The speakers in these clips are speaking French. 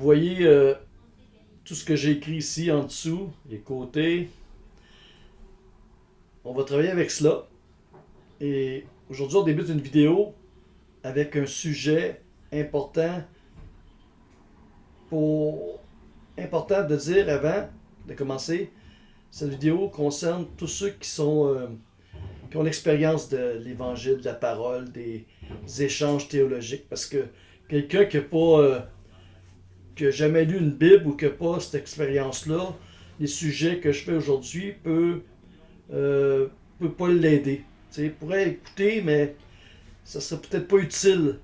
voyez tout ce que j'ai écrit ici en dessous, les côtés. On va travailler avec cela. Et aujourd'hui, on débute une vidéo avec un sujet important pour important de dire avant de commencer. Cette vidéo concerne tous ceux qui ont l'expérience de l'évangile, de la parole, des échanges théologiques. Parce que quelqu'un qui a jamais lu une Bible ou qui n'a pas cette expérience-là, les sujets que je fais aujourd'hui peut pas l'aider. Il pourrait écouter, mais ça serait peut-être pas utile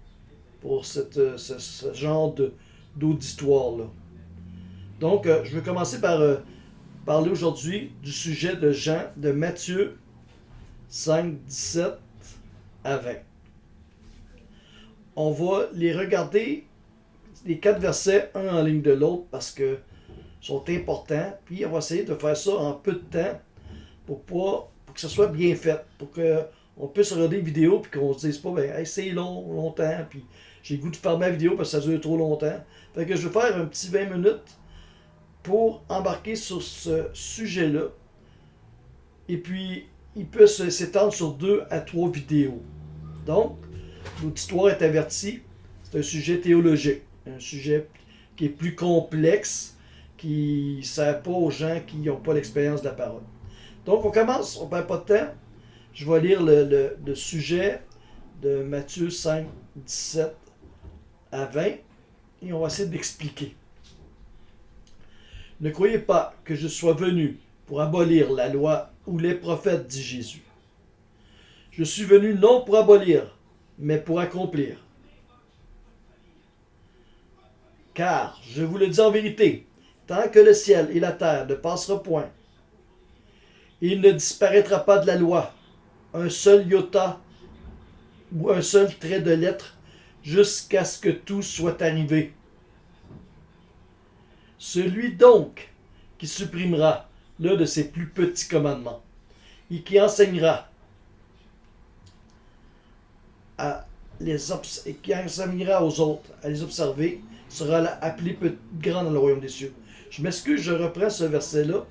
pour ce genre d'auditoire-là. Donc, je vais commencer par parler aujourd'hui du sujet de de Matthieu 5, 17 à 20. On va les regarder, les 4 versets, un en ligne de l'autre, parce que sont importants. Puis on va essayer de faire ça en peu de temps pour que ça soit bien fait, pour qu'on puisse regarder une vidéo puis qu'on se dise pas, ben, hey, c'est longtemps, puis j'ai le goût de faire ma vidéo parce que ça dure trop longtemps. Fait que je vais faire un petit 20 minutes pour embarquer sur ce sujet-là. Et puis, il peut s'étendre sur 2 à 3 vidéos. Donc, l'auditoire est averti, c'est un sujet théologique, un sujet qui est plus complexe, qui ne sert pas aux gens qui n'ont pas l'expérience de la parole. Donc, on commence, on ne perd pas de temps. Je vais lire le sujet de Matthieu 5, 17 à 20 et on va essayer d'expliquer. Ne croyez pas que je sois venu pour abolir la loi ou les prophètes, dit Jésus. Je suis venu non pour abolir, mais pour accomplir. Car, je vous le dis en vérité, tant que le ciel et la terre ne passeront point, il ne disparaîtra pas de la loi un seul iota ou un seul trait de lettre jusqu'à ce que tout soit arrivé. Celui donc qui supprimera l'un de ses plus petits commandements et qui enseignera aux autres à les observer sera appelé grand dans le royaume des cieux. Je m'excuse, je reprends ce verset-là.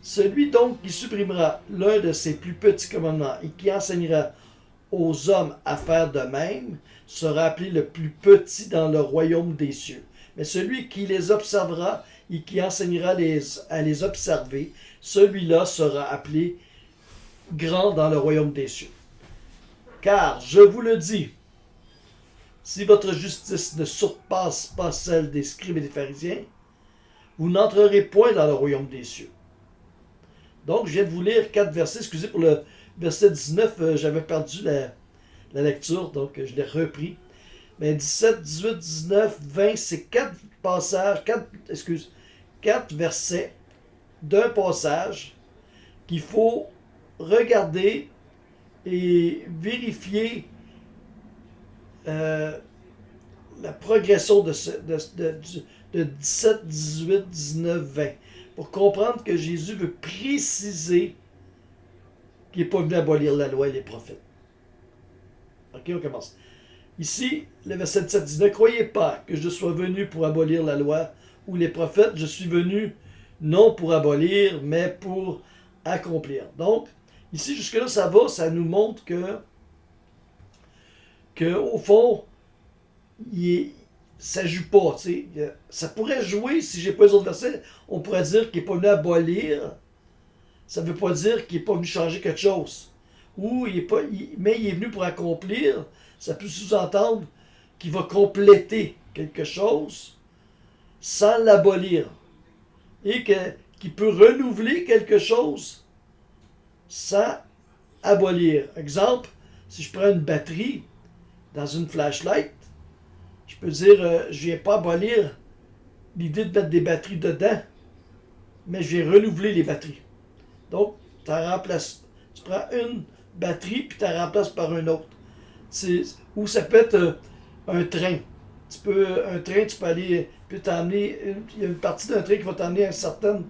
Celui donc qui supprimera l'un de ses plus petits commandements et qui enseignera aux hommes à faire de même sera appelé le plus petit dans le royaume des cieux. Mais celui qui les observera et qui enseignera à les observer, celui-là sera appelé grand dans le royaume des cieux. Car, je vous le dis, si votre justice ne surpasse pas celle des scribes et des pharisiens, vous n'entrerez point dans le royaume des cieux. Donc, je viens de vous lire 4 versets. Excusez pour le verset 19, j'avais perdu la lecture, donc je l'ai repris. Mais 17, 18, 19, 20, c'est 4 passages, 4 versets d'un passage qu'il faut regarder et vérifier la progression de 17, 18, 19, 20. Pour comprendre que Jésus veut préciser qu'il n'est pas venu abolir la loi et les prophètes. Ok, on commence. Ici, le verset 17 dit, « Ne croyez pas que je sois venu pour abolir la loi ou les prophètes. Je suis venu non pour abolir, mais pour accomplir. » Donc, ici, jusque-là, ça va, ça nous montre que au fond, ça ne joue pas. Ça pourrait jouer, si j'ai pas les autres versets, on pourrait dire qu'il n'est pas venu abolir. Ça ne veut pas dire qu'il n'est pas venu changer quelque chose. Ou mais il est venu pour accomplir. Ça peut sous-entendre qu'il va compléter quelque chose sans l'abolir. Et qu'il peut renouveler quelque chose sans abolir. Exemple, si je prends une batterie dans une flashlight, je peux dire, je ne viens pas abolir l'idée de mettre des batteries dedans, mais je viens renouveler les batteries. Donc, tu prends une batterie puis tu la remplaces par une autre. Ou ça peut être un train. Un train, tu peux aller, peut t'emmener, il y a une partie d'un train qui va t'emmener à un certain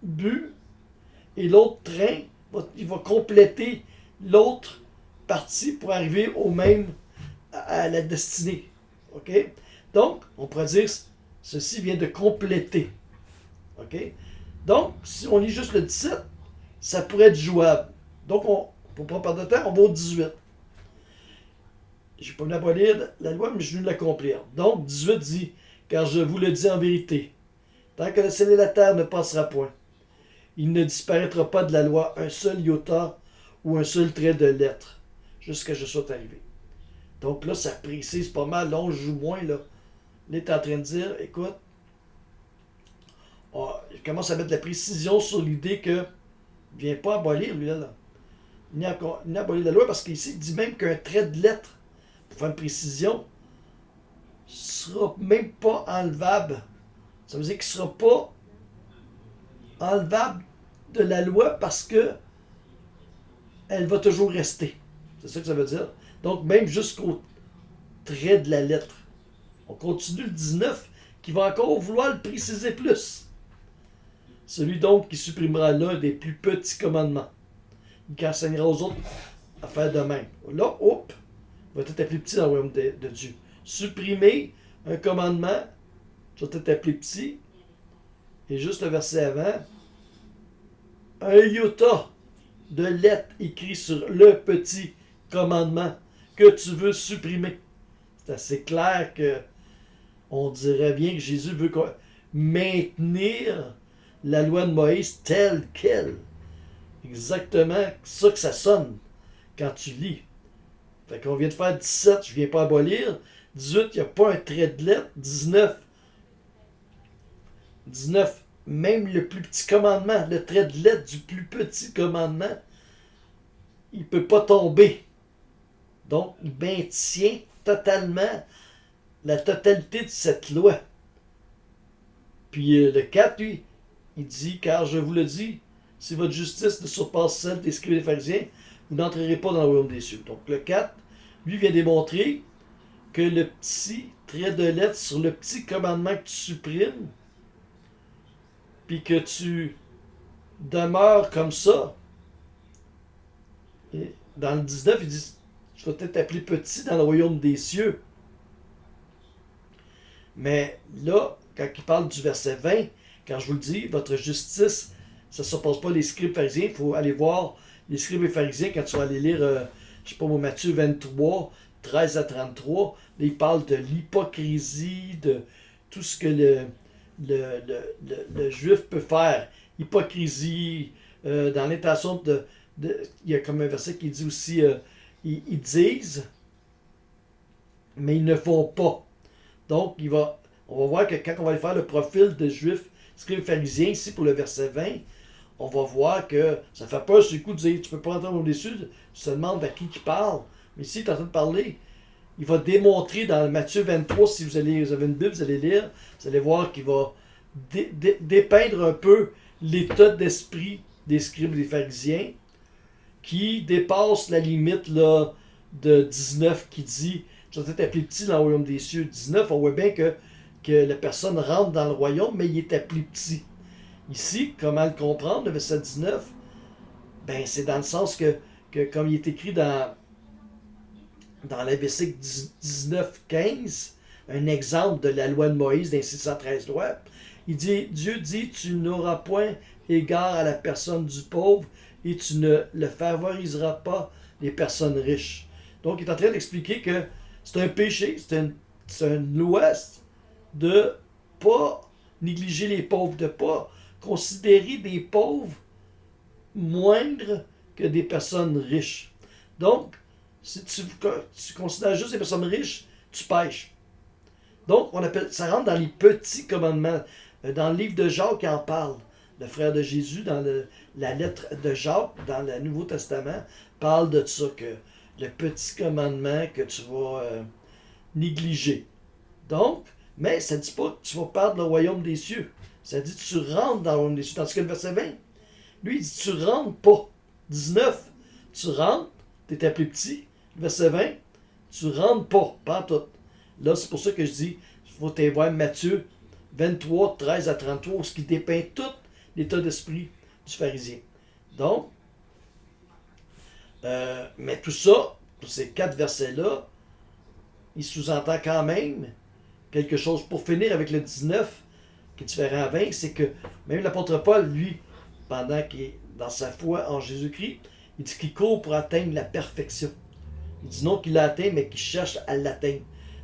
but, et l'autre train, il va compléter l'autre parties pour arriver au même, à la destinée. OK? Donc, on pourrait dire, ceci vient de compléter. OK? Donc, si on lit juste le 17, ça pourrait être jouable. Donc, pour pas perdre de temps, on va au 18. Je n'ai pas venu abolir la loi, mais je suis venu l'accomplir. Donc, 18 dit, car je vous le dis en vérité, tant que le ciel et la terre ne passera point, il ne disparaîtra pas de la loi un seul iota ou un seul trait de lettre, jusqu'à ce que je sois arrivé. Donc là, ça précise pas mal. Là, on joue moins. Là, il est en train de dire, écoute, il commence à mettre de la précision sur l'idée que il ne vient pas abolir, lui, là. Il n'a abolir la loi parce qu'ici, il dit même qu'un trait de lettre, pour faire une précision, ne sera même pas enlevable. Ça veut dire qu'il ne sera pas enlevable de la loi parce que elle va toujours rester. C'est ça que ça veut dire. Donc, même jusqu'au trait de la lettre. On continue le 19 qui va encore vouloir le préciser plus. Celui donc qui supprimera l'un des plus petits commandements, qui enseignera aux autres à faire de même. Là, hop, va être appelé petit dans le royaume de Dieu. Supprimer un commandement, ça va être appelé petit. Et juste le verset avant, un iota de lettres écrit sur le petit commandement que tu veux supprimer. C'est assez clair que on dirait bien que Jésus veut maintenir la loi de Moïse telle qu'elle. Exactement ça que ça sonne quand tu lis. Fait qu'on vient de faire 17, je viens pas abolir. 18, il n'y a pas un trait de lettre. 19, même le plus petit commandement, le trait de lettre du plus petit commandement, il ne peut pas tomber. Donc, il maintient totalement la totalité de cette loi. Puis le 4, lui, il dit, car je vous le dis, si votre justice ne surpasse celle des scribes et des pharisiens, vous n'entrerez pas dans le royaume des cieux. Donc le 4, lui vient démontrer que le petit trait de lettre sur le petit commandement que tu supprimes, puis que tu demeures comme ça. Et dans le 19, il dit, je vais peut-être t'appeler petit dans le royaume des cieux. Mais là, quand il parle du verset 20, quand je vous le dis, votre justice, ça ne s'oppose pas les scribes pharisiens. Il faut aller voir les scribes et pharisiens quand tu vas aller lire, je sais pas moi, Matthieu 23, 13 à 33. Là, il parle de l'hypocrisie, de tout ce que le juif peut faire. Hypocrisie, dans l'intention il y a comme un verset qui dit aussi, ils disent, mais ils ne font pas. Donc, on va voir que quand on va aller faire le profil de juifs, scribes pharisiens, ici pour le verset 20, on va voir que ça fait peur sur le coup de dire tu peux pas entendre au-dessus, tu te demandes à qui parle. Mais ici, il est en train de parler. Il va démontrer dans Matthieu 23, si vous avez une Bible, vous allez lire, vous allez voir qu'il va dépeindre un peu l'état d'esprit des scribes et des pharisiens qui dépasse la limite là, de 19 qui dit je vais être appelé petit dans le royaume des cieux. 19, on voit bien que la personne rentre dans le royaume, mais il est appelé petit. Ici, comment le comprendre, le verset 19? Ben, c'est dans le sens que comme il est écrit dans Lévitique 19-15, un exemple de la loi de Moïse, des 613 lois, Dieu dit, tu n'auras point égard à la personne du pauvre et tu ne le favoriseras pas les personnes riches. Donc, il est en train d'expliquer que c'est un péché, c'est une loi de ne pas négliger les pauvres, de ne pas considérer des pauvres moindres que des personnes riches. Donc, si tu considères juste les personnes riches, tu pêches. Donc, ça rentre dans les petits commandements. Dans le livre de Jacques, il en parle. Le frère de Jésus, dans la lettre de Jacques, dans le Nouveau Testament, parle de ça, que le petit commandement que tu vas négliger. Donc, mais ça ne dit pas que tu vas perdre le royaume des cieux. Ça dit que tu rentres dans le royaume des cieux. Tandis que le verset 20, lui, il dit tu rentres pas. 19, tu rentres, tu es appelé petit. Verset 20, tu rentres pas tout. Là, c'est pour ça que je dis, il faut aller voir Matthieu 23, 13 à 33, ce qui dépeint tout l'état d'esprit du pharisien. Donc, Mais tout ça, tous ces 4 versets-là, il sous-entend quand même quelque chose. Pour finir avec le 19, qui est différent à 20, c'est que même l'apôtre Paul, lui, pendant qu'il est dans sa foi en Jésus-Christ, il dit qu'il court pour atteindre la perfection. Il dit non qu'il l'a atteint, mais qu'il cherche à l'atteindre.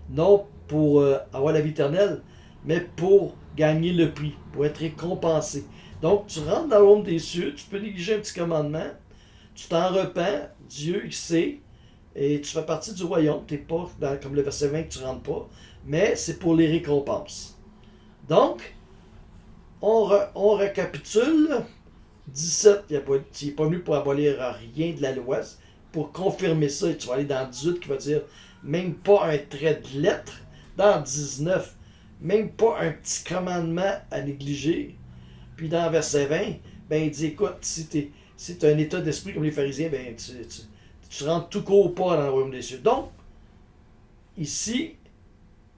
Non pour avoir la vie éternelle, mais pour gagner le prix, pour être récompensé. Donc, tu rentres dans le royaume des cieux, tu peux négliger un petit commandement, tu t'en repens, Dieu il sait, et tu fais partie du royaume. Tu n'es pas comme le verset 20 que tu ne rentres pas, mais c'est pour les récompenses. Donc, on récapitule. 17, il n'est pas venu pour abolir rien de la loi. Pour confirmer ça, tu vas aller dans 18 qui va dire même pas un trait de lettre. Dans 19, même pas un petit commandement à négliger. Puis dans verset 20, ben il dit écoute, si tu as un état d'esprit comme les pharisiens, ben tu rentres tout court pas dans le royaume des cieux. Donc, ici,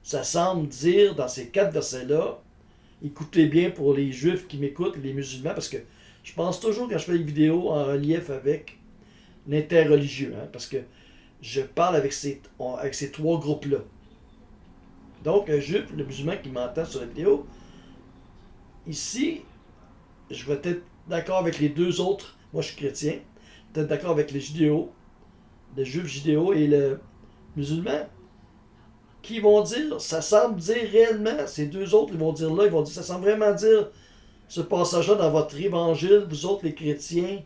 ça semble dire dans ces 4 versets-là, écoutez bien pour les juifs qui m'écoutent, les musulmans, parce que je pense toujours quand je fais des vidéos en relief avec l'interreligieux, hein, parce que je parle avec ces 3 groupes-là. Donc, un juif, le musulman qui m'entend sur la vidéo, ici, je vais être d'accord avec les 2 autres. Moi, je suis chrétien. Peut-être d'accord avec les judéos, le juif judéo et le musulman, qui vont dire, ça semble dire réellement, ces 2 autres, ils vont dire là, ils vont dire, ça semble vraiment dire, ce passage-là dans votre évangile, vous autres les chrétiens,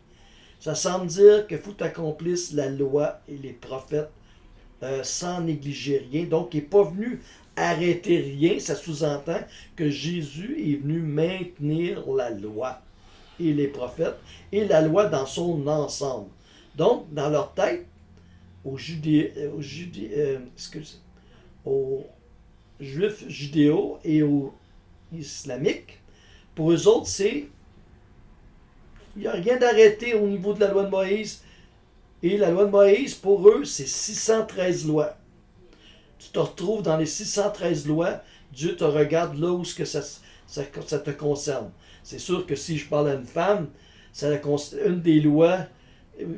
ça semble dire qu'il faut que tu accomplisses la loi et les prophètes sans négliger rien. Donc, il n'est pas venu arrêter rien. Ça sous-entend que Jésus est venu maintenir la loi et les prophètes et la loi dans son ensemble. Donc, dans leur tête, aux juifs judéo et aux islamiques, pour eux autres, il n'y a rien d'arrêté au niveau de la loi de Moïse. Et la loi de Moïse, pour eux, c'est 613 lois. Tu te retrouves dans les 613 lois, Dieu te regarde là où ce que ça te concerne. C'est sûr que si je parle à une femme, c'est une des lois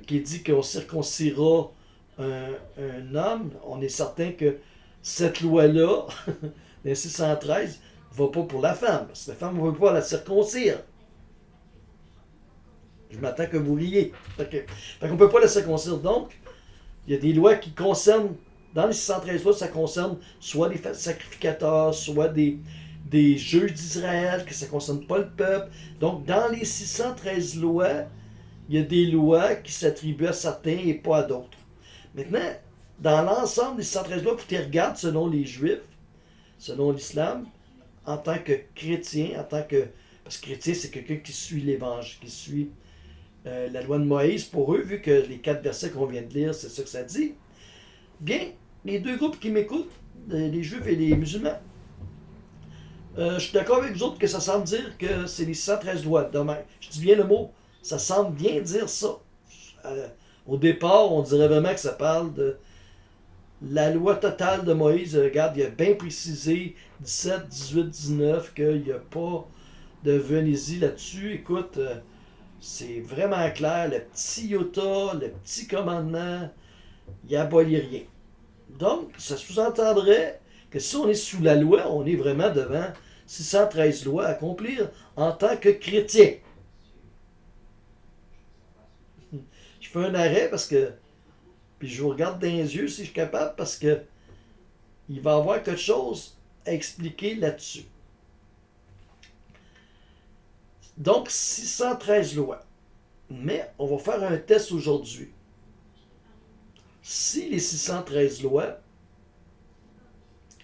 qui dit qu'on circoncira un homme. On est certain que cette loi-là, les 613, ne va pas pour la femme. Parce que la femme ne veut pas la circoncire. Je m'attends que vous riez. Fait qu'on ne peut pas la circoncire. Donc, il y a des lois qui concernent, dans les 613 lois, ça concerne soit des sacrificateurs, soit des jeux d'Israël, que ça ne concerne pas le peuple. Donc, dans les 613 lois, il y a des lois qui s'attribuent à certains et pas à d'autres. Maintenant, dans l'ensemble des 613 lois, tu les regardes selon les Juifs, selon l'islam, en tant que chrétien, parce que chrétien, c'est quelqu'un qui suit l'Évangile, qui suit la loi de Moïse. Pour eux, vu que les 4 versets qu'on vient de lire, c'est ça que ça dit. Bien, les 2 groupes qui m'écoutent, les Juifs et les musulmans, je suis d'accord avec vous autres que ça semble dire que c'est les 613 lois. Demain, je dis bien le mot, ça semble bien dire ça. Au départ, on dirait vraiment que ça parle de la loi totale de Moïse. Regarde, il a bien précisé 17, 18, 19 qu'il n'y a pas de Vénésie là-dessus. Écoute, c'est vraiment clair. Le petit iota, le petit commandement, il abolit rien. Donc, ça sous-entendrait que si on est sous la loi, on est vraiment devant 613 lois à accomplir en tant que chrétien. Je fais un arrêt parce que, puis je vous regarde dans les yeux si je suis capable, parce que il va y avoir quelque chose à expliquer là-dessus. Donc, 613 lois. Mais on va faire un test aujourd'hui. Si les 613 lois,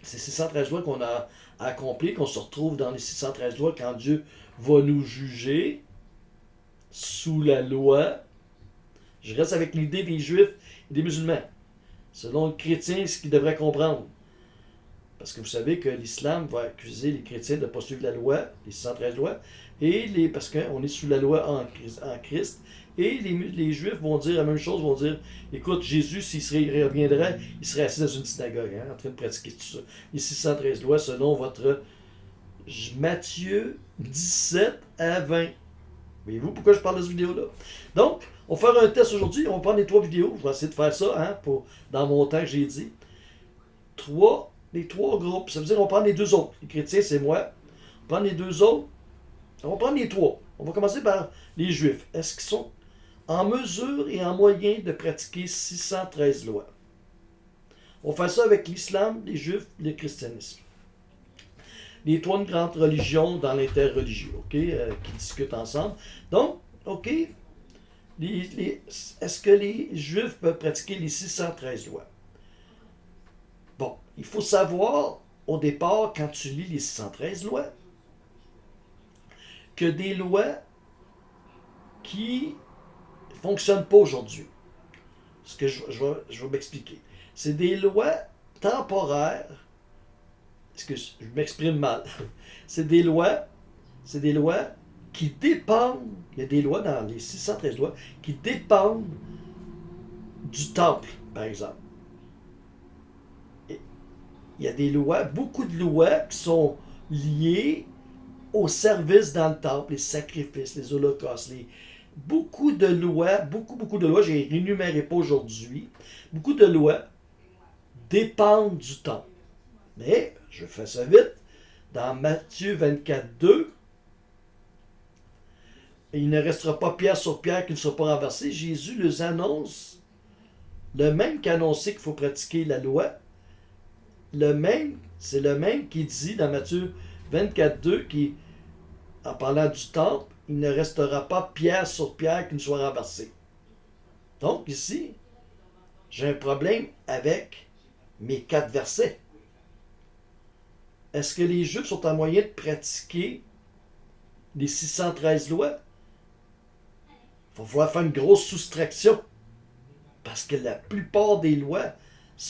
ces 613 lois qu'on a accomplies, qu'on se retrouve dans les 613 lois quand Dieu va nous juger sous la loi, je reste avec l'idée des Juifs et des musulmans. Selon le chrétien, ce qu'il devrait comprendre. Parce que vous savez que l'islam va accuser les chrétiens de ne pas suivre la loi, les 613 lois, parce qu'on est sous la loi en Christ. Et les Juifs vont dire la même chose, vont dire, écoute, Jésus, s'il reviendrait, il serait assis dans une synagogue, hein, en train de pratiquer tout ça. Les 613 lois selon votre Matthieu 17 à 20. Voyez-vous pourquoi je parle de cette vidéo-là? Donc, on va faire un test aujourd'hui. On va prendre les 3 vidéos. Je vais essayer de faire ça dans mon temps que j'ai dit. Les 3 groupes. Ça veut dire qu'on va prendre les 2 autres. Les chrétiens, c'est moi. On va prendre les 2 autres. On va prendre les 3. On va commencer par les juifs. Est-ce qu'ils sont en mesure et en moyen de pratiquer 613 lois? On va faire ça avec l'islam, les juifs, le christianisme. Les 3 grandes religions dans l'interreligieux, OK, qui discutent ensemble. Donc, OK, est-ce que les juifs peuvent pratiquer les 613 lois? Bon, il faut savoir, au départ, quand tu lis les 613 lois, que des lois qui ne fonctionnent pas aujourd'hui. Ce que je vais m'expliquer. C'est des lois temporaires. Excuse, je m'exprime mal. C'est des lois qui dépendent. Il y a des lois dans les 613 lois qui dépendent du temple, par exemple. Et il y a des lois, beaucoup de lois qui sont liées au service dans le temple, les sacrifices, les holocaustes, beaucoup de lois, beaucoup de lois, je les énumérerai pas aujourd'hui, beaucoup de lois dépendent du temple. Mais, je fais ça vite, dans Matthieu 24, 2, il ne restera pas pierre sur pierre qui ne sera pas renversée. Jésus les annonce, le même qu'annoncer qu'il faut pratiquer la loi, c'est le même qui dit dans Matthieu 24, 2, qui, en parlant du temple, il ne restera pas pierre sur pierre qui ne soit renversée. Donc ici, j'ai un problème avec mes 4 versets. Est-ce que les Juifs sont en moyen de pratiquer les 613 lois? Il va falloir faire une grosse soustraction. Parce que la plupart des lois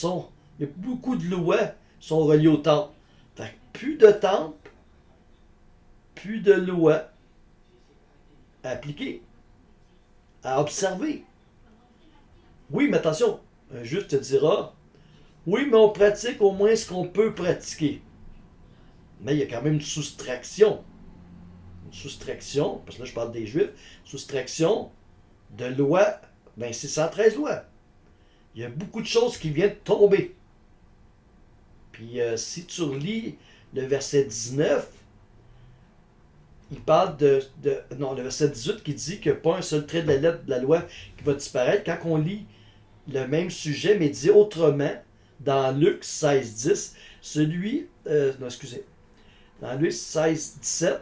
il y a beaucoup de lois sont reliées au temple. Fait que plus de temple, plus de lois à appliquer, à observer. Oui, mais attention, un juif te dira, oui, mais on pratique au moins ce qu'on peut pratiquer. Mais il y a quand même une soustraction. Une soustraction, parce que là je parle des juifs, soustraction de lois, 613 lois. Il y a beaucoup de choses qui viennent de tomber. Puis si tu relis le verset 19, il parle le verset 18 qui dit qu'il n'y a pas un seul trait de la lettre de la loi qui va disparaître. Quand on lit le même sujet, mais dit autrement, dans Luc 16, 10, dans Luc 16, 17,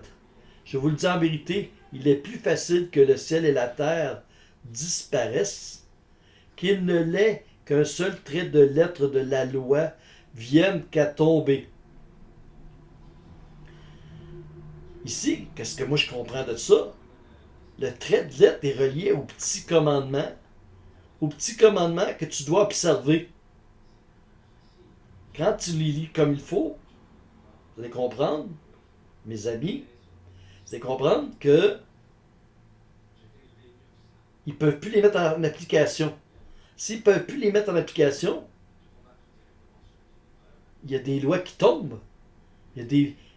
je vous le dis en vérité, il est plus facile que le ciel et la terre disparaissent qu'il ne l'est qu'un seul trait de lettre de la loi vienne qu'à tomber. Ici, qu'est-ce que moi je comprends de ça? Le trait de lettre est relié au petit commandement que tu dois observer. Quand tu les lis comme il faut, vous allez comprendre, mes amis, vous allez comprendre que ils ne peuvent plus les mettre en application. S'ils ne peuvent plus les mettre en application, il y a des lois qui tombent. Il y a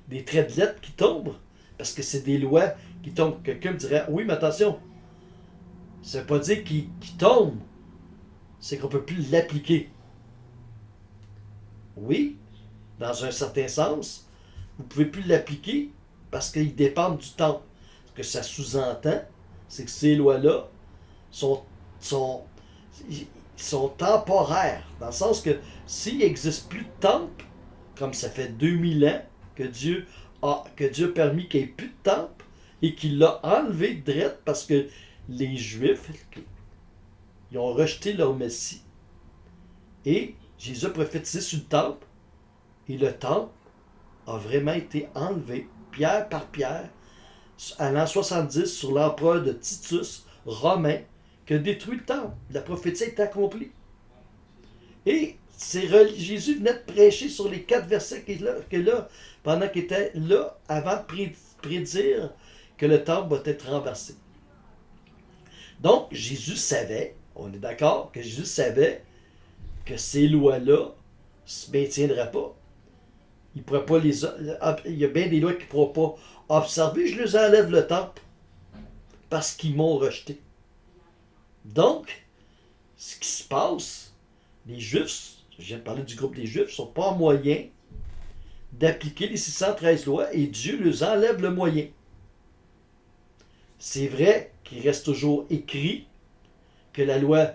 des traits de lettres qui tombent. Parce que c'est des lois qui tombent. Quelqu'un me dirait, oui, mais attention, ça ne veut pas dire qu'ils tombent. C'est qu'on ne peut plus l'appliquer. Oui, dans un certain sens, vous ne pouvez plus l'appliquer parce qu'ils dépendent du temps. Ce que ça sous-entend, c'est que ces lois-là sont temporaires. Dans le sens que s'il n'existe plus de temple, comme ça fait 2000 ans que Dieu a permis qu'il n'y ait plus de temple et qu'il l'a enlevé direct parce que les Juifs, ils ont rejeté leur Messie. Et Jésus a prophétisé sur le temple. Et le temple a vraiment été enlevé, pierre par pierre, à l'an 70, sur l'empereur de Titus, romain, qui a détruit le temple. La prophétie est accomplie. Et Jésus venait de prêcher sur les 4 versets qu'il est là, pendant qu'il était là, avant de prédire que le temple va être renversé. Donc, Jésus savait, on est d'accord, que Jésus savait que ces lois-là ne se maintiendraient pas. Il y a bien des lois qu'il ne pourra pas observer. Je les enlève le temple. parce qu'ils m'ont rejeté. Donc, ce qui se passe, les Juifs, je viens de parler du groupe des Juifs, ne sont pas en moyen d'appliquer les 613 lois et Dieu leur enlève le moyen. C'est vrai qu'il reste toujours écrit que la loi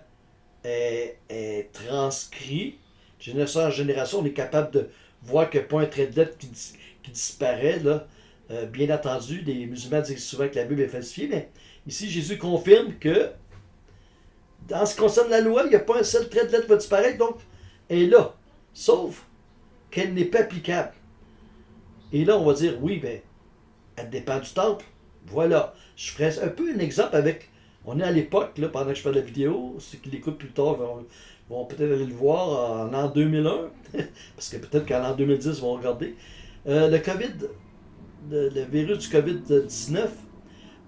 est transcrite. De génération en génération, on est capable de voir qu'il n'y a pas un trait de lettre qui disparaît. Là. Bien entendu, les musulmans disent souvent que la Bible est falsifiée, mais ici, Jésus confirme que en ce qui concerne la loi, il n'y a pas un seul trait de lettre qui va disparaître, donc elle est là. Sauf qu'elle n'est pas applicable. Et là, on va dire, oui, ben, elle dépend du temple. Voilà. Je ferai un peu un exemple avec. On est à l'époque, là, pendant que je fais la vidéo. Ceux qui l'écoutent plus tard vont peut-être aller le voir en l'an 2001. Parce que peut-être qu'en l'an 2010, ils vont regarder. Le COVID, le virus du COVID-19,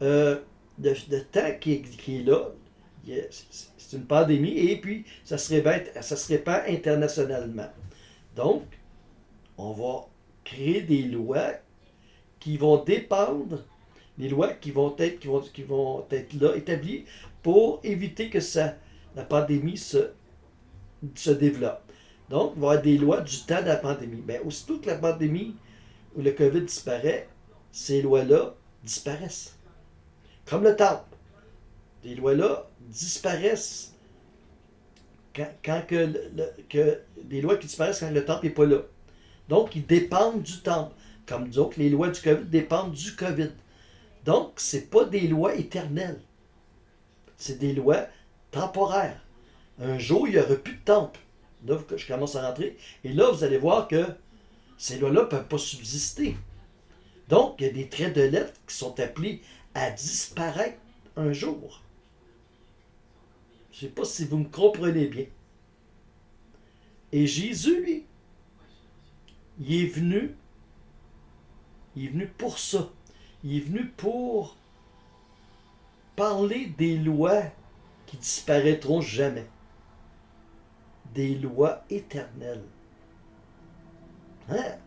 le temps qui est là, c'est une pandémie et puis ça se répand internationalement. Donc, on va créer des lois qui vont dépendre, des lois qui vont être là, établies pour éviter que la pandémie se développe. Donc, il va y avoir des lois du temps de la pandémie. Mais aussitôt que la pandémie ou le COVID disparaît, ces lois-là disparaissent. Comme le temple. Les lois-là disparaissent quand des lois qui disparaissent quand le temple n'est pas là. Donc, ils dépendent du temple. Comme donc, les lois du COVID dépendent du COVID. Donc, ce n'est pas des lois éternelles. C'est des lois temporaires. Un jour, il n'y aura plus de temple. Là, je commence à rentrer. Et là, vous allez voir que ces lois-là ne peuvent pas subsister. Donc, il y a des traits de lettres qui sont appelés à disparaître un jour. Je ne sais pas si vous me comprenez bien. Et Jésus, lui, il est venu pour ça. Il est venu pour parler des lois qui disparaîtront jamais. Des lois éternelles. Hein?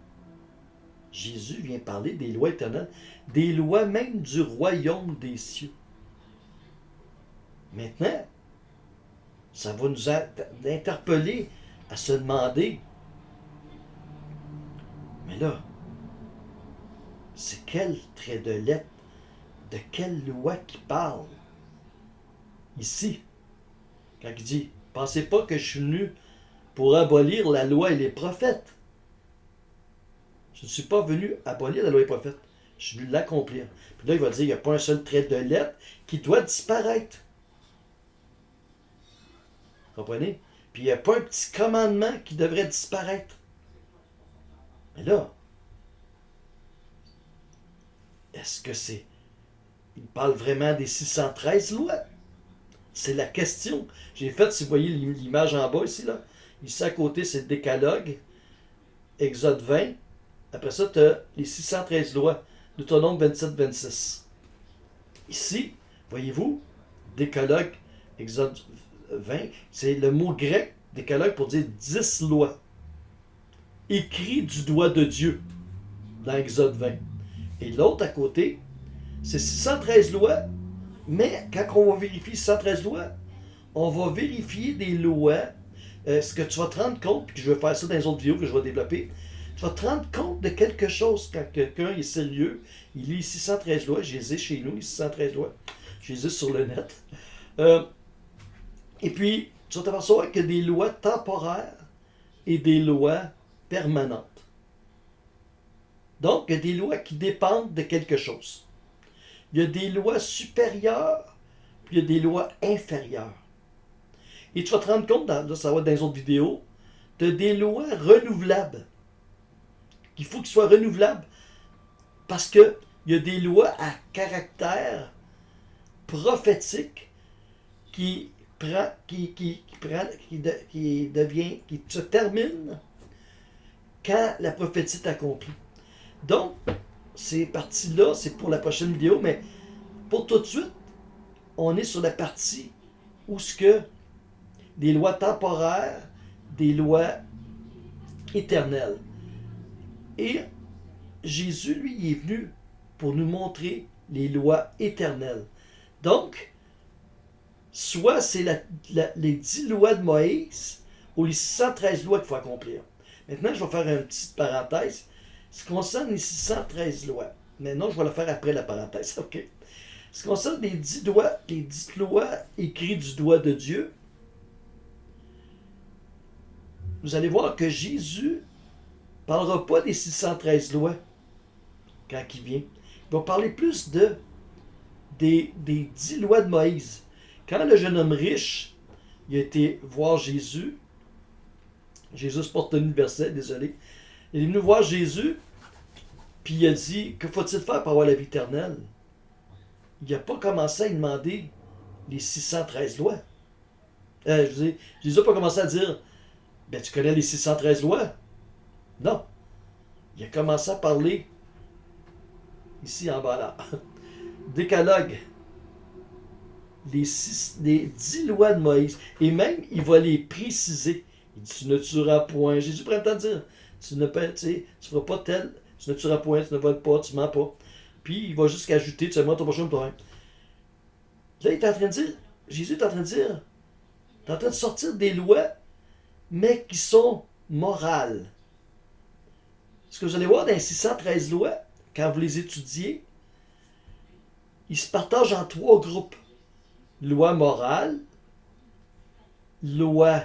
Jésus vient parler des lois éternelles, des lois même du royaume des cieux. Maintenant, ça va nous interpeller à se demander, mais là, c'est quel trait de lettre, de quelle loi qui parle ici? Quand il dit, pensez pas que je suis venu pour abolir la loi et les prophètes. Je ne suis pas venu abolir la loi et les prophètes. Je suis venu l'accomplir. Puis là, il va dire, il n'y a pas un seul trait de lettre qui doit disparaître. Vous comprenez? Puis il n'y a pas un petit commandement qui devrait disparaître. Mais là, est-ce que c'est... Il parle vraiment des 613 lois? C'est la question. J'ai fait, si vous voyez l'image en bas ici, là. Ici à côté, c'est le décalogue. Exode 20. Après ça, tu as les 613 lois. Deutéronome 27-26. Ici, voyez-vous, décalogue, Exode 20, c'est le mot grec décalogue pour dire 10 lois. Écrit du doigt de Dieu dans Exode 20. Et l'autre à côté, c'est 613 lois, mais quand on va vérifier 613 lois, on va vérifier des lois. Ce que tu vas te rendre compte, puis je vais faire ça dans les autres vidéos que je vais développer, tu vas te rendre compte de quelque chose quand quelqu'un est sérieux. Il lit 613 lois, je les ai chez nous, les 613 lois. Je les ai sur le net. Et puis, tu vas t'apercevoir qu'il y a des lois temporaires et des lois permanentes. Donc, il y a des lois qui dépendent de quelque chose. Il y a des lois supérieures, puis il y a des lois inférieures. Et tu vas te rendre compte, ça va être dans les autres vidéos, tu as des lois renouvelables. Il faut qu'ils soient renouvelables parce qu'il y a des lois à caractère prophétique qui se terminent quand la prophétie est accomplie. Donc, ces parties-là, c'est pour la prochaine vidéo, mais pour tout de suite, on est sur la partie où ce que des lois temporaires, des lois éternelles. Et Jésus, lui, il est venu pour nous montrer les lois éternelles. Donc, soit c'est les 10 lois de Moïse ou les 613 lois qu'il faut accomplir. Maintenant, je vais faire une petite parenthèse. Ce qui concerne les 613 lois, mais non, je vais la faire après la parenthèse, ok? Ce qui concerne les 10 lois écrites du doigt de Dieu, vous allez voir que Jésus ne parlera pas des 613 lois quand il vient. Il va parler plus des 10 lois de Moïse. Quand le jeune homme riche il a été voir Jésus, Jésus se porte tenu le verset, désolé, il est venu voir Jésus, puis il a dit, que faut-il faire pour avoir la vie éternelle? Il n'a pas commencé à lui demander les 613 lois. Jésus n'a pas commencé à dire, ben tu connais les 613 lois? Non. Il a commencé à parler, ici en bas là, décalogue, les 10 lois de Moïse. Et même, il va les préciser. Il dit, tu ne tueras point. Jésus prend le temps de dire, tu ne feras pas tel, tu ne tueras point, tu ne voles pas, tu ne mens pas. Puis, il va jusqu'à ajouter, tu sais, moi, ton prochain problème. Là, il est en train de dire, Jésus est en train de dire, il est en train de sortir des lois, mais qui sont morales. Ce que vous allez voir dans les 613 lois, quand vous les étudiez, ils se partagent en 3 groupes. Loi morale, loi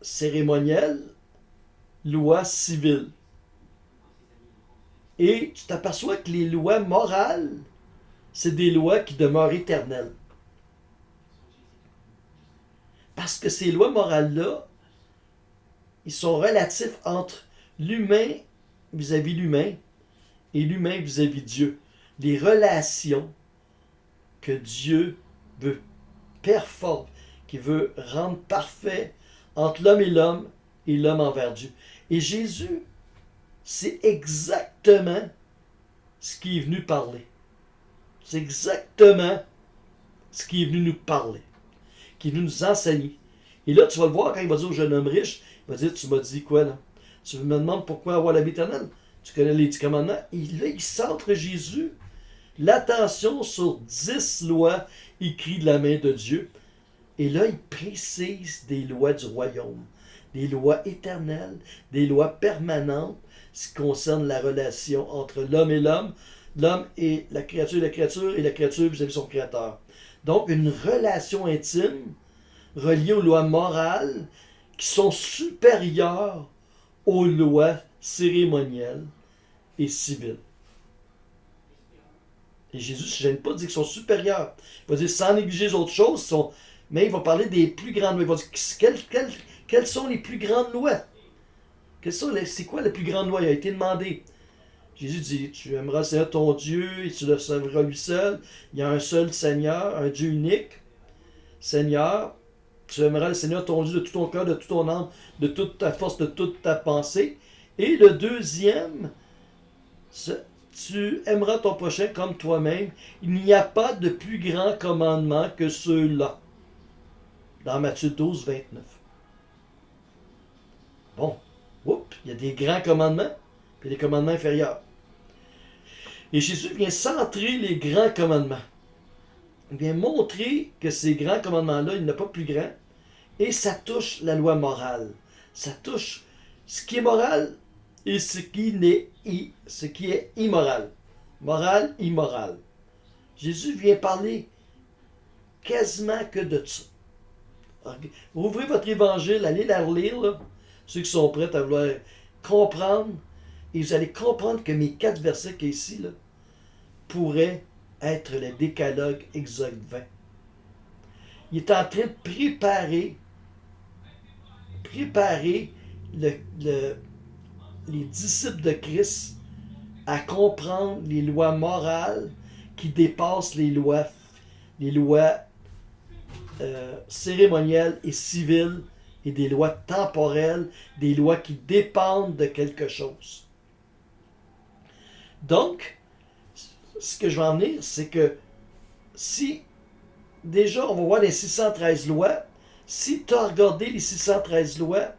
cérémonielle, loi civile. Et tu t'aperçois que les lois morales, c'est des lois qui demeurent éternelles. Parce que ces lois morales-là, ils sont relatifs entre l'humain vis-à-vis l'humain et l'humain vis-à-vis Dieu. Les relations que Dieu veut performer, qu'il veut rendre parfait entre l'homme et l'homme envers Dieu. Et Jésus, c'est exactement ce qui est venu parler. C'est exactement ce qui est venu nous parler, qui est venu nous enseigner. Et là, tu vas le voir quand il va dire au jeune homme riche, il va dire, tu m'as dit quoi là? Tu me demandes pourquoi avoir la vie éternelle? Tu connais les 10 commandements? Et là, il centre Jésus l'attention sur 10 lois écrites de la main de Dieu. Et là, il précise des lois du royaume, des lois éternelles, des lois permanentes, ce qui concerne la relation entre l'homme et la créature et la créature vis-à-vis de son créateur. Donc, une relation intime reliée aux lois morales qui sont supérieures aux lois cérémonielles et civiles. Et Jésus ne se gêne pas de dire qu'ils sont supérieurs. Il va dire sans négliger les autres choses, mais il va parler des plus grandes lois. Il va dire quelles sont les plus grandes lois? C'est quoi la plus grande loi? Il a été demandé. Jésus dit, tu aimeras le Seigneur ton Dieu et tu le serviras lui seul. Il y a un seul Seigneur, un Dieu unique. Seigneur, tu aimeras le Seigneur ton Dieu de tout ton cœur, de toute ton âme, de toute ta force, de toute ta pensée. Et le deuxième, tu aimeras ton prochain comme toi-même. Il n'y a pas de plus grand commandement que ceux-là. Dans Matthieu 12, 29. Bon, il y a des grands commandements, puis des commandements inférieurs. Et Jésus vient centrer les grands commandements. Il vient montrer que ces grands commandements-là, il n'y en a pas plus grand. Et ça touche la loi morale. Ça touche ce qui est moral et ce qui est immoral. Moral, immoral. Jésus vient parler quasiment que de ça. Alors, ouvrez votre évangile, allez la relire, là, ceux qui sont prêts à vouloir comprendre, et vous allez comprendre que mes 4 versets qu'il y a ici là, pourraient être le décalogue Exode 20. Il est en train de préparer les disciples de Christ à comprendre les lois morales qui dépassent les lois cérémonielles et civiles et des lois temporelles, des lois qui dépendent de quelque chose. Donc, ce que je veux en venir, c'est que si, déjà, on va voir les 613 lois, si tu as regardé les 613 lois,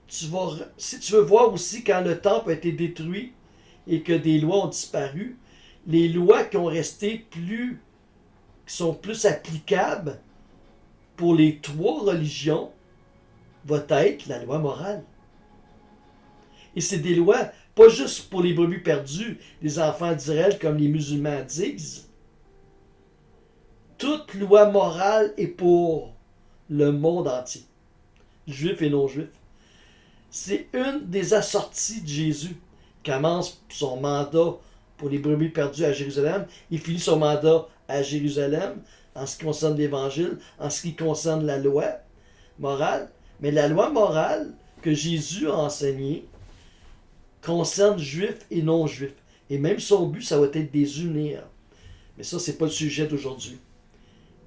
si tu veux voir aussi quand le temple a été détruit et que des lois ont disparu, les lois qui ont resté qui sont plus applicables pour les trois religions va être la loi morale. Et c'est des lois, pas juste pour les brebis perdus, les enfants d'Israël, comme les musulmans disent. Toute loi morale est pour le monde entier, juifs et non-juifs. C'est une des assorties de Jésus. Il commence son mandat pour les brebis perdues à Jérusalem. Il finit son mandat à Jérusalem en ce qui concerne l'Évangile, en ce qui concerne la loi morale. Mais la loi morale que Jésus a enseignée concerne juifs et non-juifs. Et même son but, ça va être de les unir. Mais ça, c'est pas le sujet d'aujourd'hui.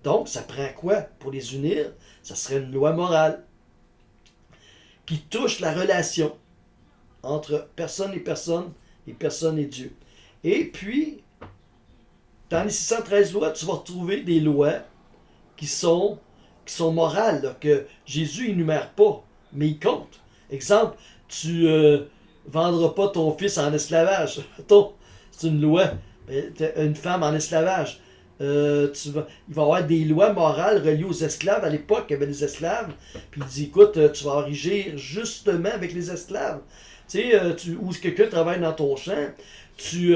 Donc, ça prend quoi pour les unir? Ça serait une loi morale qui touche la relation entre personne et personne et Dieu. Et puis, dans les 613 lois, tu vas retrouver des lois qui sont morales, là, que Jésus énumère pas, mais il compte. Exemple, tu vendras pas ton fils en esclavage. C'est une loi. Une femme en esclavage. Il va y avoir des lois morales reliées aux esclaves. À l'époque, il y avait des esclaves. Puis il dit, écoute, tu vas régir justement avec les esclaves. Tu sais, ou quelqu'un travaille dans ton champ, tu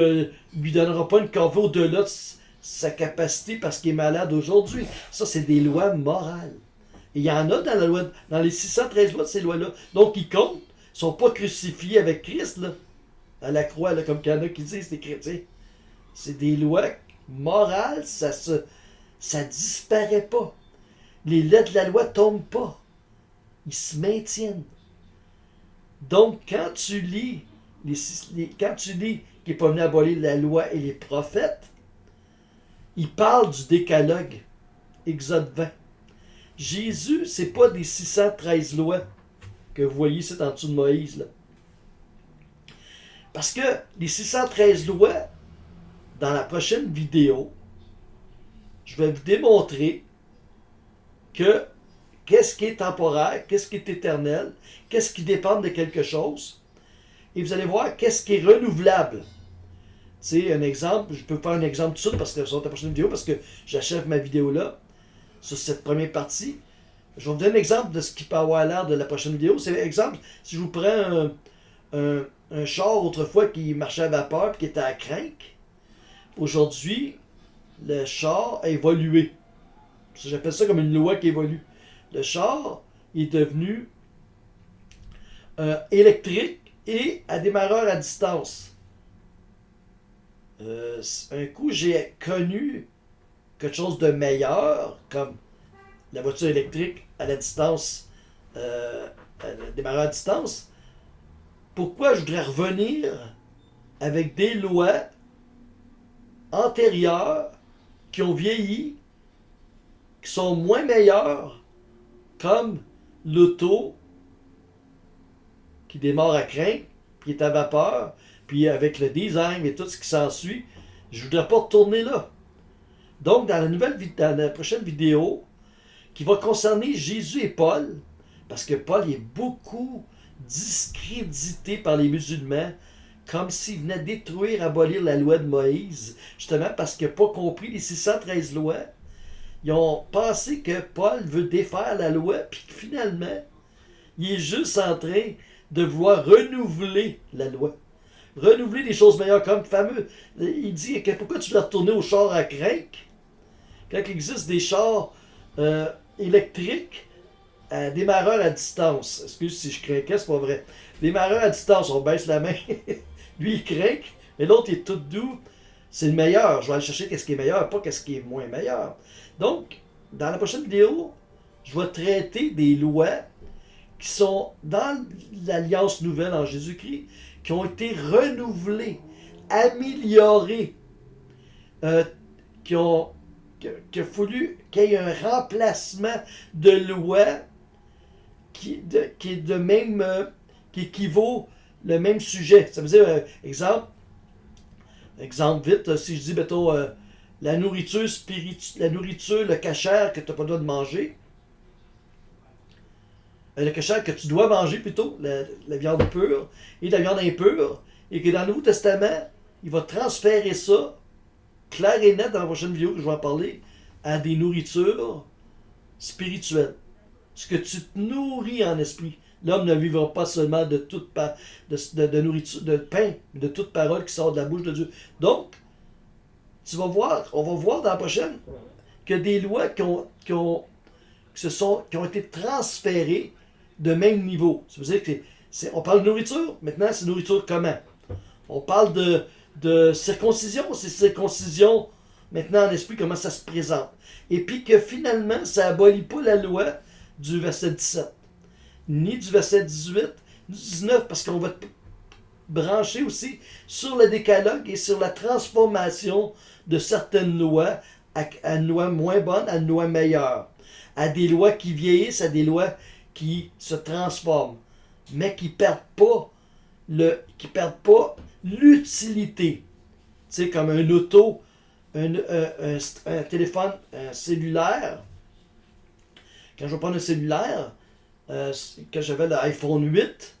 lui donneras pas une corvée au-delà de sa capacité parce qu'il est malade aujourd'hui. Ça, c'est des lois morales. Et il y en a dans la loi, dans les 613 lois de ces lois-là. Donc, ils comptent. Ils ne sont pas crucifiés avec Christ, là, à la croix, là, comme il y en a qui disent, les chrétiens. C'est des lois morales, ça disparaît pas. Les lettres de la loi tombent pas. Ils se maintiennent. Donc, quand tu lis qu'il n'est pas venu abolir la loi et les prophètes, il parle du décalogue, Exode 20. Jésus, c'est pas des 613 lois que vous voyez ici en dessous de Moïse, là. Parce que les 613 lois, dans la prochaine vidéo, je vais vous démontrer que qu'est-ce qui est temporaire, qu'est-ce qui est éternel, qu'est-ce qui dépend de quelque chose. Et vous allez voir qu'est-ce qui est renouvelable. Tu sais, un exemple, je peux faire un exemple tout de suite parce que sur la prochaine vidéo, parce que j'achève ma vidéo là, sur cette première partie. Je vais vous donner un exemple de ce qui peut avoir l'air de la prochaine vidéo. C'est exemple, si je vous prends un char autrefois qui marchait à vapeur et qui était à crinque, aujourd'hui, le char a évolué. J'appelle ça comme une loi qui évolue. Le char est devenu électrique et à démarreur à distance. Un coup, j'ai connu quelque chose de meilleur, comme la voiture électrique à la distance, démarreur à distance. Pourquoi je voudrais revenir avec des lois antérieures qui ont vieilli, qui sont moins meilleures, comme l'auto qui démarre à crinque, qui est à vapeur, puis avec le design et tout ce qui s'ensuit, je ne voudrais pas retourner là. Donc, dans la prochaine vidéo, qui va concerner Jésus et Paul, parce que Paul est beaucoup discrédité par les musulmans, comme s'il venait détruire, abolir la loi de Moïse, justement parce qu'il n'a pas compris les 613 lois. Ils ont pensé que Paul veut défaire la loi, puis que finalement, il est juste en train de vouloir renouveler la loi. Renouveler des choses meilleures, comme fameux. Il dit que pourquoi tu dois retourner au char à crinque quand il existe des chars électriques à démarreur à distance. Excuse si je craquais, c'est pas vrai. Démarreur à distance, on baisse la main. Lui, il craque, mais l'autre est tout doux. C'est le meilleur. Je vais aller chercher qu'est-ce qui est meilleur, pas qu'est-ce qui est moins meilleur. Donc, dans la prochaine vidéo, je vais traiter des lois qui sont dans l'Alliance nouvelle en Jésus-Christ, qui ont été renouvelées, améliorées, qu'il a fallu qu'il y ait un remplacement de loi qui équivaut le même sujet. Ça veut dire, exemple vite, si je dis, mettons, la nourriture, le cachère que tu n'as pas le droit de manger, le cachère que tu dois manger plutôt, la viande pure et la viande impure, et que dans le Nouveau Testament, il va transférer ça clair et net dans la prochaine vidéo que je vais en parler, à des nourritures spirituelles. Ce que tu te nourris en esprit. L'homme ne vivra pas seulement de de nourriture, de pain, mais de toute parole qui sort de la bouche de Dieu. Donc, tu vas voir, on va voir dans la prochaine que des lois qui ont été transférées de même niveau. Ça veut dire que on parle de nourriture, maintenant c'est nourriture comment? On parle de circoncision, c'est circoncision maintenant en esprit, comment ça se présente. Et puis que finalement, ça abolit pas la loi du verset 17, ni du verset 18, ni 19, parce qu'on va brancher aussi sur le décalogue et sur la transformation de certaines lois à une loi moins bonne, à une loi meilleure, à des lois qui vieillissent, à des lois qui se transforment, mais qui perdent pas l'utilité. Tu sais, comme un auto, un téléphone cellulaire. Quand je vais prendre un cellulaire, quand j'avais l'iPhone 8,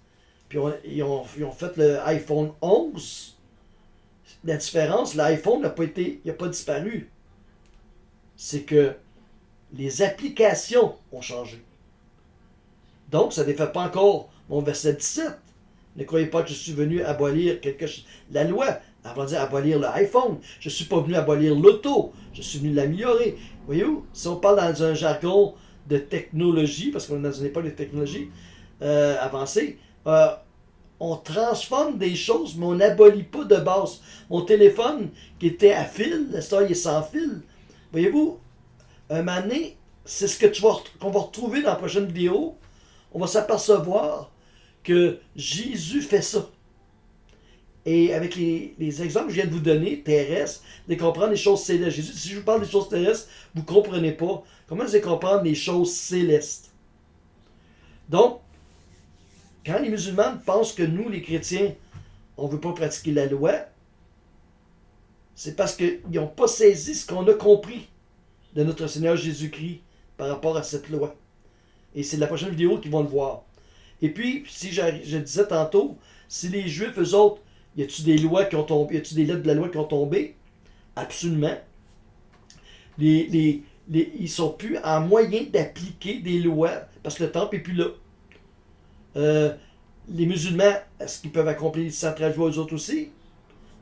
puis ils ont fait le iPhone 11, la différence, l'iPhone n'a pas disparu. C'est que les applications ont changé. Donc, ça ne défait pas encore mon verset 17. Ne croyez pas que je suis venu abolir quelque chose. La loi, elle va dire abolir l'iPhone. Je ne suis pas venu abolir l'auto. Je suis venu l'améliorer. Voyez-vous, si on parle dans un jargon de technologie, parce qu'on est dans une époque de technologie avancée, on transforme des choses, mais on n'abolit pas de base. Mon téléphone qui était à fil, ça, il est sans fil. Voyez-vous, un moment donné, c'est ce qu'on va retrouver dans la prochaine vidéo. On va s'apercevoir que Jésus fait ça. Et avec les exemples que je viens de vous donner, terrestres, de comprendre les choses célestes. Jésus, si je vous parle des choses terrestres, vous ne comprenez pas. Comment vous allez comprendre les choses célestes? Donc, quand les musulmans pensent que nous, les chrétiens, on ne veut pas pratiquer la loi, c'est parce qu'ils n'ont pas saisi ce qu'on a compris de notre Seigneur Jésus-Christ par rapport à cette loi. Et c'est la prochaine vidéo qu'ils vont le voir. Et puis, si je disais tantôt, si les Juifs, eux autres, y a-t-il des lois qui ont tombé, y a-t-il des lettres de la loi qui ont tombé? Absolument. Ils sont plus en moyen d'appliquer des lois parce que le temple n'est plus là. Les musulmans, est-ce qu'ils peuvent accomplir les 113 lois aux autres aussi?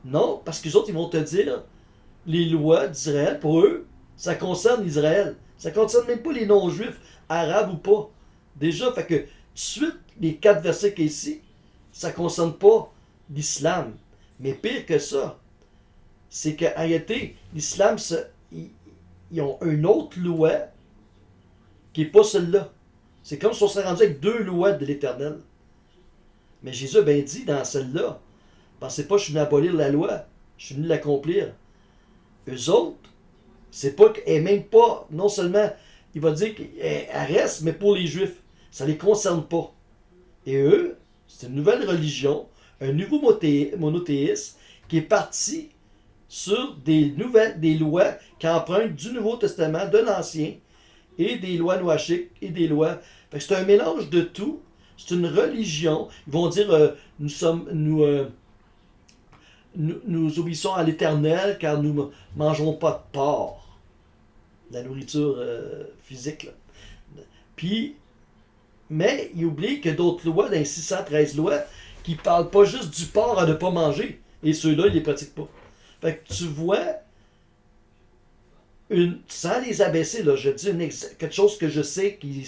Non, parce que les autres, ils vont te dire les lois d'Israël, pour eux, ça concerne Israël. Ça ne concerne même pas les non-juifs, arabes ou pas. Déjà, fait que tout de suite, les 4 versets qu'il y a ici, ça ne concerne pas l'islam. Mais pire que ça, c'est qu'en réalité, l'islam, ils ont une autre loi qui n'est pas celle-là. C'est comme si on serait rendu avec 2 lois de l'Éternel. Mais Jésus a bien dit dans celle-là, pensez pas que je suis venu abolir la loi, je suis venu l'accomplir. Eux autres, c'est pas qu'elle même pas, non seulement, il va dire qu'elle reste, mais pour les Juifs, ça les concerne pas. Et eux, c'est une nouvelle religion, un nouveau monothéisme qui est parti sur des lois qui empruntent du Nouveau Testament, de l'Ancien, et des lois noachiques, et des lois. Fait que c'est un mélange de tout. C'est une religion. Ils vont dire nous obéissons à l'Éternel car nous ne mangerons pas de porc. La nourriture physique. Là. Puis, mais il oublie que d'autres lois, dans les 613 lois, qui ne parlent pas juste du porc à ne pas manger. Et ceux-là, ils ne les pratiquent pas. Fait que tu vois, sans les abaisser, là, je dis quelque chose que je sais qu'ils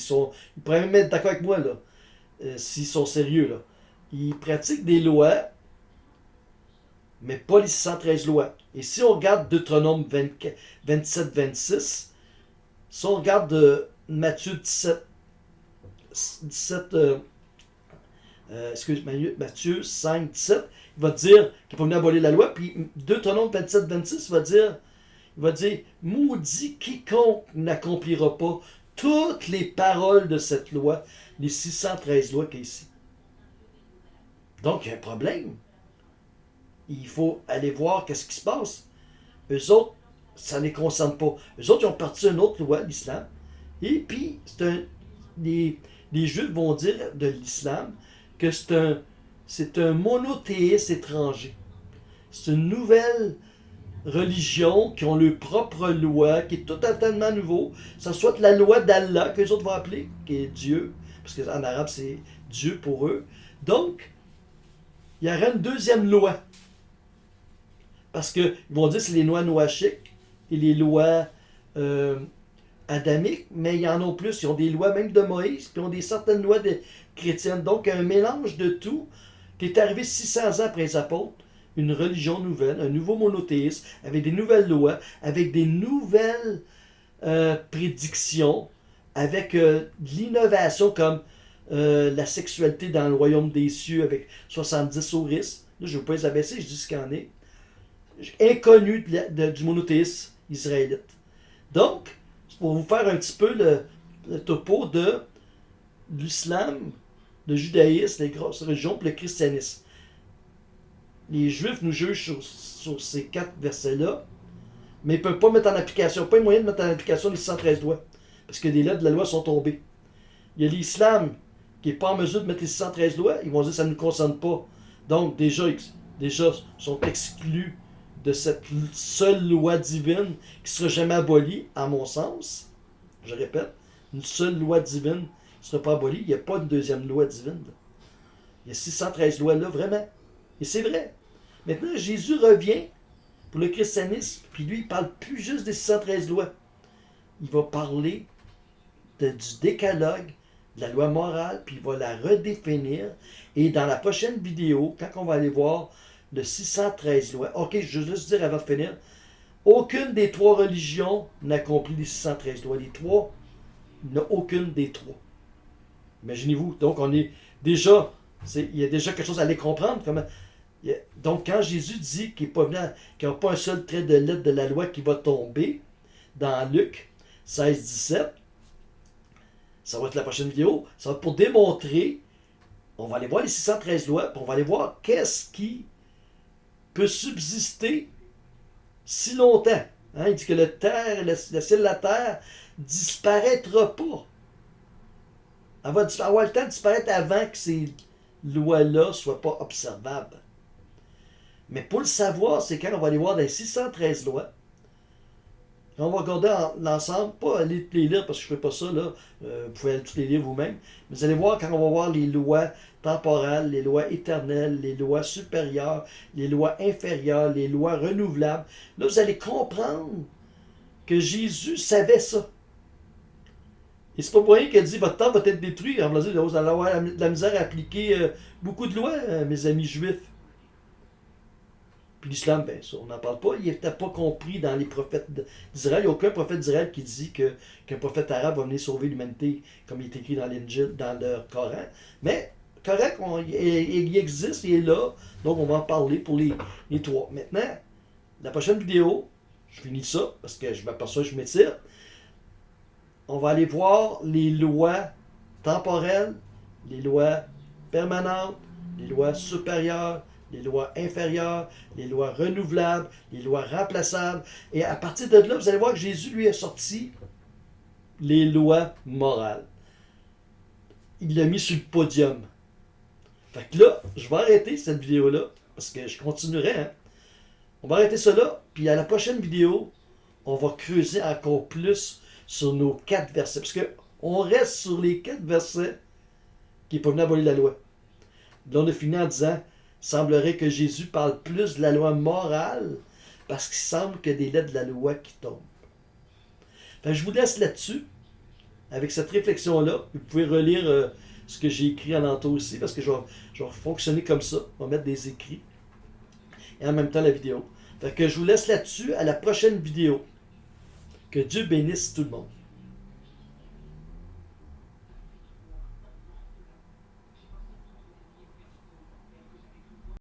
pourraient même être d'accord avec moi, là, s'ils sont sérieux. Là. Ils pratiquent des lois, mais pas les 613 lois. Et si on regarde Deutéronome 27-26, si on regarde Matthieu Matthieu 5, 17, il va dire qu'il n'est pas venu abolir la loi. Puis Deutéronome 27-26 il va dire maudit quiconque n'accomplira pas toutes les paroles de cette loi, les 613 lois qu'il y a ici. Donc, il y a un problème. Il faut aller voir qu'est-ce qui se passe. Eux autres, ça ne les concerne pas. Eux autres, ils ont parti une autre loi, l'islam. Et puis, les Juifs vont dire de l'islam que c'est un monothéisme étranger. C'est une nouvelle religions qui ont leur propre loi, qui est totalement nouveau. Ça soit la loi d'Allah, que les autres vont appeler, qui est Dieu, parce qu'en arabe c'est Dieu pour eux. Donc, il y aura une deuxième loi. Parce qu'ils vont dire que c'est les lois noachiques et les lois adamiques, mais il y en a plus. Ils ont des lois même de Moïse, puis ils ont des certaines lois chrétiennes. Donc, un mélange de tout qui est arrivé 600 ans après les apôtres. Une religion nouvelle, un nouveau monothéisme, avec des nouvelles lois, avec des nouvelles prédictions, avec de l'innovation comme la sexualité dans le royaume des cieux avec 70 oris. Là, je ne veux pas les abaisser, je dis ce qu'il y en est. Inconnu du monothéisme israélite. Donc, pour vous faire un petit peu le topo de l'islam, le judaïsme, les grosses religions, et le christianisme. Les Juifs nous jugent sur ces 4 versets-là, mais ils ne peuvent pas mettre en application, pas un moyen de mettre en application les 613 lois, parce que des lettres de la loi sont tombées. Il y a l'islam qui n'est pas en mesure de mettre les 613 lois, ils vont dire que ça ne nous concerne pas. Donc déjà sont exclus de cette seule loi divine qui ne sera jamais abolie, à mon sens. Je répète, une seule loi divine ne sera pas abolie. Il n'y a pas de deuxième loi divine. Là. Il y a 613 lois là, vraiment. Et c'est vrai. Maintenant, Jésus revient pour le christianisme, puis lui, il ne parle plus juste des 613 lois. Il va parler du décalogue, de la loi morale, puis il va la redéfinir. Et dans la prochaine vidéo, quand on va aller voir le 613 lois, ok, je veux juste dire avant de finir, aucune des 3 religions n'accomplit les 613 lois. Les 3, il n'y a aucune des 3. Imaginez-vous, donc on est déjà, il y a déjà quelque chose à aller comprendre. Donc quand Jésus dit qu'il n'y a pas un seul trait de lettre de la loi qui va tomber, dans Luc 16-17, ça va être la prochaine vidéo, ça va être pour démontrer, on va aller voir les 613 lois, puis on va aller voir qu'est-ce qui peut subsister si longtemps. Hein? Il dit que le ciel et la terre disparaîtra pas. Elle va avoir le temps de disparaître avant que ces lois-là ne soient pas observables. Mais pour le savoir, c'est quand on va aller voir dans les 613 lois. On va regarder l'ensemble, pas aller les lire parce que je ne fais pas ça, là. Vous pouvez aller toutes les lire vous-même. Mais vous allez voir quand on va voir les lois temporelles, les lois éternelles, les lois supérieures, les lois inférieures, les lois renouvelables. Là, vous allez comprendre que Jésus savait ça. Et c'est pas pour rien qu'il a dit votre temps va être détruit. En disant, vous allez avoir de la misère à appliquer beaucoup de lois, mes amis juifs. Puis l'islam, ben ça, on n'en parle pas. Il n'était pas compris dans les prophètes d'Israël. Il n'y a aucun prophète d'Israël qui dit qu'un prophète arabe va venir sauver l'humanité, comme il est écrit dans l'Injil, dans le Coran. Mais, correct, il existe, il est là. Donc, on va en parler pour les 3. Maintenant, la prochaine vidéo, je finis ça, parce que je m'aperçois que je m'étire. On va aller voir les lois temporelles, les lois permanentes, les lois supérieures, les lois inférieures, les lois renouvelables, les lois remplaçables. Et à partir de là, vous allez voir que Jésus, lui, a sorti les lois morales. Il l'a mis sur le podium. Fait que là, je vais arrêter cette vidéo-là, parce que je continuerai. Hein. On va arrêter ça là, puis à la prochaine vidéo, on va creuser encore plus sur nos 4 versets. Parce qu'on reste sur les 4 versets qui peuvent venir abolir la loi. Là, on a fini en disant, il semblerait que Jésus parle plus de la loi morale, parce qu'il semble qu'il y a des lettres de la loi qui tombent. Fait que je vous laisse là-dessus, avec cette réflexion-là. Vous pouvez relire ce que j'ai écrit en entour aussi, parce que je vais fonctionner comme ça. On va mettre des écrits, et en même temps la vidéo. Fait que je vous laisse là-dessus, à la prochaine vidéo. Que Dieu bénisse tout le monde.